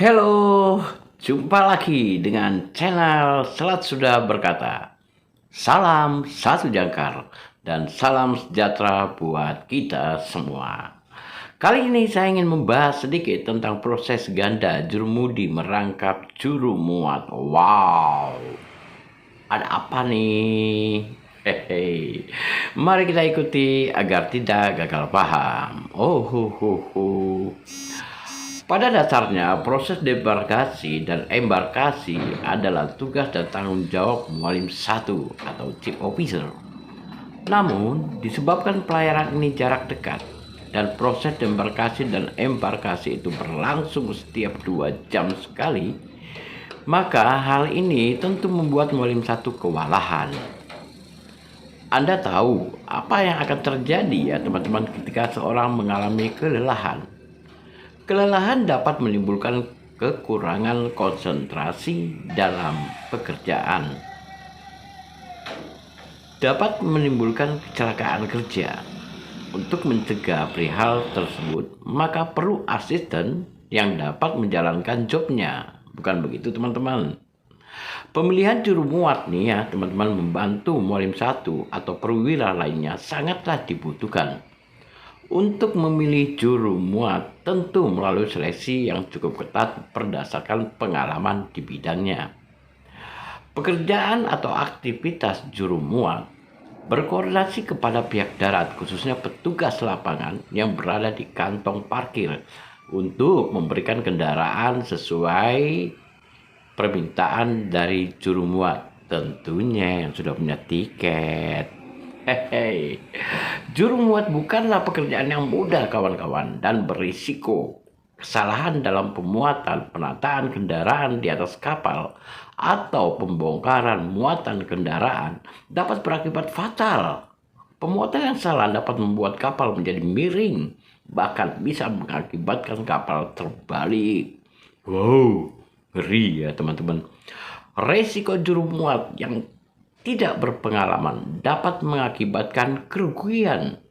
Halo, jumpa lagi dengan channel Selat Sunda Berkata. Salam satu jangkar dan salam sejahtera buat kita semua. Kali ini saya ingin membahas sedikit tentang proses ganda jurumudi merangkap juru muat. Wow, ada apa nih? Hehe. Mari kita ikuti agar tidak gagal paham. Pada dasarnya, proses debarkasi dan embarkasi adalah tugas dan tanggung jawab mualim satu atau chief officer. Namun, disebabkan pelayaran ini jarak dekat dan proses debarkasi dan embarkasi itu berlangsung setiap 2 jam sekali, maka hal ini tentu membuat mualim satu kewalahan. Anda tahu apa yang akan terjadi ya teman-teman ketika seorang mengalami kelelahan. Kelelahan dapat menimbulkan kekurangan konsentrasi dalam pekerjaan. Dapat menimbulkan kecelakaan kerja. Untuk mencegah perihal tersebut, maka perlu asisten yang dapat menjalankan jobnya. Bukan begitu teman-teman? Pemilihan juru muat nih ya teman-teman, membantu mualim satu atau perwira lainnya sangatlah dibutuhkan. Untuk memilih juru muat tentu melalui seleksi yang cukup ketat berdasarkan pengalaman di bidangnya. Pekerjaan atau aktivitas juru muat berkoordinasi kepada pihak darat, khususnya petugas lapangan yang berada di kantong parkir untuk memberikan kendaraan sesuai permintaan dari juru muat, tentunya yang sudah punya tiket. Juru muat bukanlah pekerjaan yang mudah kawan-kawan dan berisiko. Kesalahan dalam pemuatan, penataan kendaraan di atas kapal atau pembongkaran muatan kendaraan dapat berakibat fatal. Pemuatan yang salah dapat membuat kapal menjadi miring, bahkan bisa mengakibatkan kapal terbalik. Wow, ngeri ya teman-teman. Resiko juru muat yang tidak berpengalaman dapat mengakibatkan kerugian.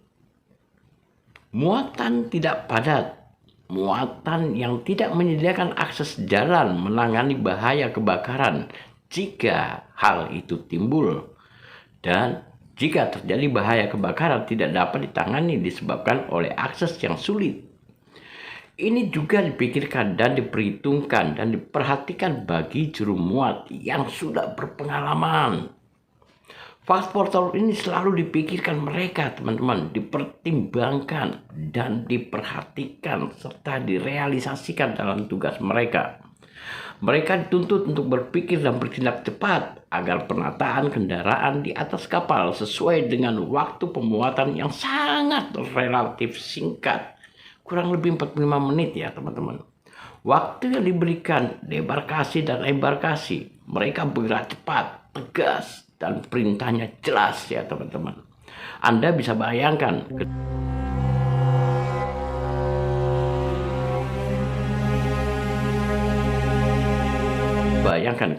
Muatan tidak padat, muatan yang tidak menyediakan akses jalan menangani bahaya kebakaran jika hal itu timbul. Dan jika terjadi bahaya kebakaran tidak dapat ditangani disebabkan oleh akses yang sulit. Ini juga dipikirkan dan diperhitungkan dan diperhatikan bagi juru muat yang sudah berpengalaman. Faktor ini selalu dipikirkan mereka teman-teman, dipertimbangkan dan diperhatikan serta direalisasikan dalam tugas mereka. Mereka dituntut untuk berpikir dan bertindak cepat agar penataan kendaraan di atas kapal sesuai dengan waktu pemuatan yang sangat relatif singkat, kurang lebih 45 menit ya teman-teman. Waktu yang diberikan debarkasi dan embarkasi, mereka bergerak cepat, tegas, dan perintahnya jelas ya teman-teman. Anda bisa bayangkan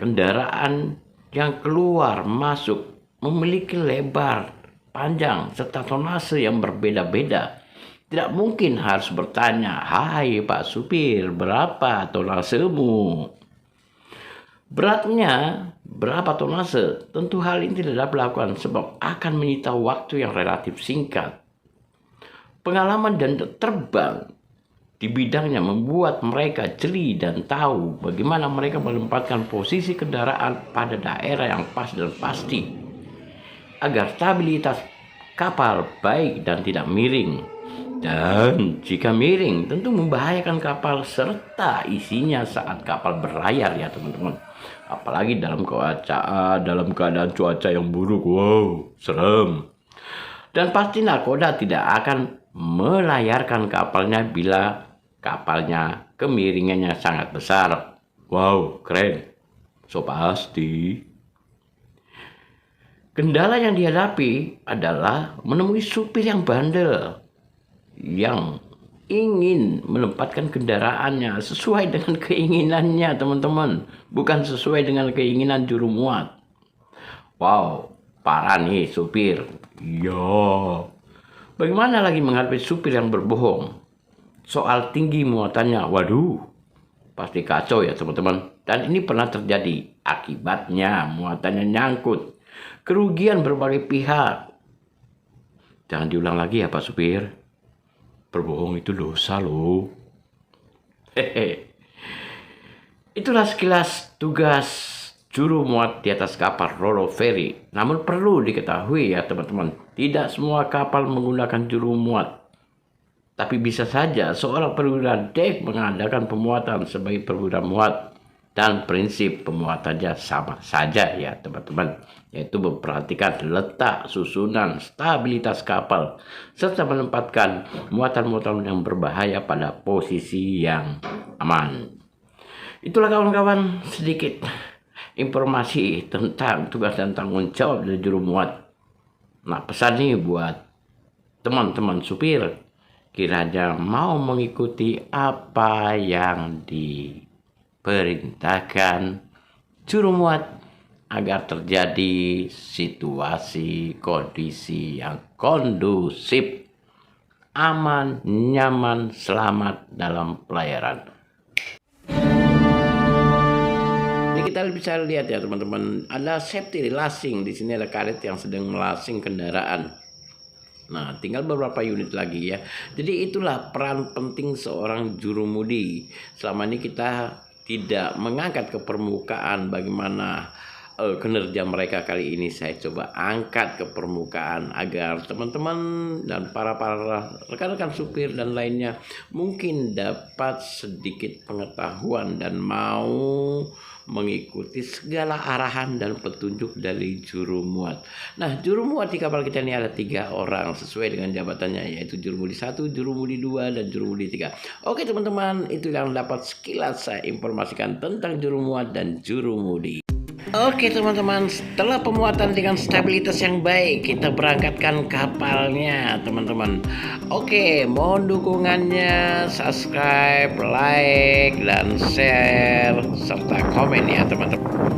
kendaraan yang keluar masuk memiliki lebar, panjang, serta tonase yang berbeda-beda. Tidak mungkin harus bertanya, "Hai Pak Supir, berapa tonasemu?" Beratnya berapa tonase? Tentu hal ini tidak dapat dilakukan sebab akan menyita waktu yang relatif singkat. Pengalaman dan terbang di bidangnya membuat mereka jeli dan tahu bagaimana mereka menempatkan posisi kendaraan pada daerah yang pas dan pasti agar stabilitas kapal baik dan tidak miring. Dan jika miring tentu membahayakan kapal serta isinya saat kapal berlayar ya teman-teman. Apalagi dalam keadaan cuaca yang buruk. Wow, serem. Dan pasti nakoda tidak akan melayarkan kapalnya bila kapalnya kemiringannya sangat besar. Wow, keren. So pasti. Kendala yang dihadapi adalah menemui supir yang bandel, yang ingin menempatkan kendaraannya sesuai dengan keinginannya teman-teman, bukan sesuai dengan keinginan juru muat. Wow, Parah nih supir. Iya. Bagaimana lagi menghadapi supir yang berbohong? Soal tinggi muatannya, waduh, pasti kacau ya teman-teman. Dan ini pernah terjadi. Akibatnya muatannya nyangkut. Kerugian berbagai pihak. Jangan diulang lagi ya Pak Supir. Berbohong itu dosa loh. Hehe. Itulah sekilas tugas juru muat di atas kapal Roro Ferry. Namun perlu diketahui ya teman-teman, tidak semua kapal menggunakan juru muat. Tapi bisa saja seorang perwira dek mengadakan pemuatan sebagai perwira muat. Dan prinsip pemuatannya sama saja ya teman-teman. Yaitu memperhatikan letak, susunan, stabilitas kapal. Serta menempatkan muatan-muatan yang berbahaya pada posisi yang aman. Itulah kawan-kawan sedikit informasi tentang tugas dan tanggung jawab dari juru muat. Nah pesan nih buat teman-teman supir, kiranya mau mengikuti apa yang diperintahkan juru muat agar terjadi situasi kondisi yang kondusif, aman, nyaman, selamat dalam pelayaran. Kita bisa lihat ya teman-teman, ada safety lasing. Di sini ada karet yang sedang melasing kendaraan. Nah, tinggal beberapa unit lagi ya. Jadi itulah peran penting seorang jurumudi. Selama ini kita tidak mengangkat ke permukaan bagaimana kinerja mereka. Kali ini saya coba angkat ke permukaan agar teman-teman dan para rekan-rekan supir dan lainnya mungkin dapat sedikit pengetahuan dan mau mengikuti segala arahan dan petunjuk dari juru muat. Nah, juru muat di kapal kita ini ada 3 orang sesuai dengan jabatannya, yaitu jurumudi 1, jurumudi 2, dan jurumudi 3. Oke teman-teman, itu yang dapat sekilas saya informasikan tentang juru muat dan jurumudi. Oke teman-teman, setelah pemuatan dengan stabilitas yang baik, kita berangkatkan kapalnya teman-teman. Oke, mohon dukungannya, subscribe, like, dan share, serta komen ya teman-teman.